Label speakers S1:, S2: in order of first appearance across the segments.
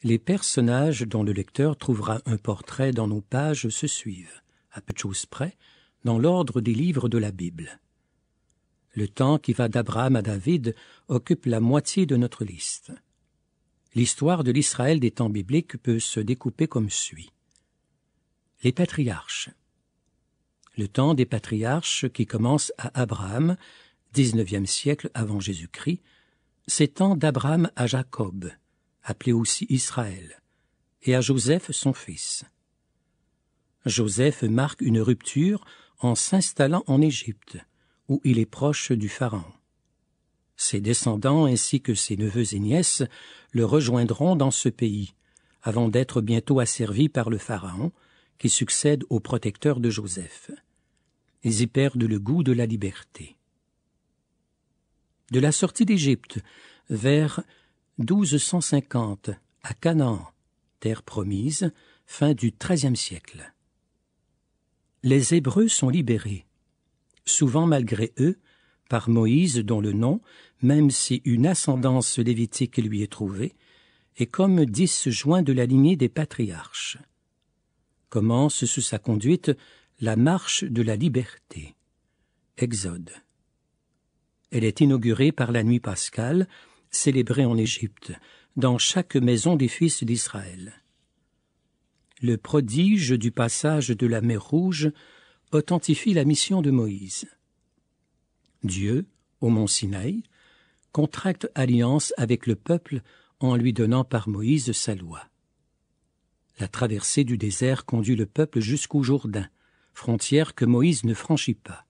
S1: Les personnages dont le lecteur trouvera un portrait dans nos pages se suivent, à peu de choses près, dans l'ordre des livres de la Bible. Le temps qui va d'Abraham à David occupe la moitié de notre liste. L'histoire de l'Israël des temps bibliques peut se découper comme suit. Les patriarches. Le temps des patriarches, qui commence à Abraham, 19e siècle avant Jésus-Christ, s'étend d'Abraham à Jacob, appelé aussi Israël, et à Joseph son fils. Joseph marque une rupture en s'installant en Égypte, où il est proche du Pharaon. Ses descendants ainsi que ses neveux et nièces le rejoindront dans ce pays, avant d'être bientôt asservis par le Pharaon, qui succède au protecteur de Joseph. Ils y perdent le goût de la liberté. De la sortie d'Égypte, vers 1250, à Canaan, terre promise, fin du XIIIe siècle. Les Hébreux sont libérés, souvent malgré eux, par Moïse dont le nom, même si une ascendance lévitique lui est trouvée, est comme 10 joints de la lignée des patriarches. Commence sous sa conduite la marche de la liberté. Exode. Elle est inaugurée par la nuit pascale, célébrée en Égypte, dans chaque maison des fils d'Israël. Le prodige du passage de la mer Rouge authentifie la mission de Moïse. Dieu, au mont Sinaï, contracte alliance avec le peuple en lui donnant par Moïse sa loi. La traversée du désert conduit le peuple jusqu'au Jourdain, frontière que Moïse ne franchit pas.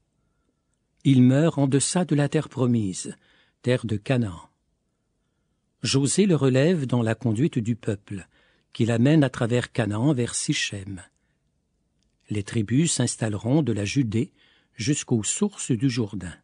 S1: Il meurt en deçà de la terre promise, terre de Canaan. José le relève dans la conduite du peuple, qui l'amène à travers Canaan vers Sichem. Les tribus s'installeront de la Judée jusqu'aux sources du Jourdain.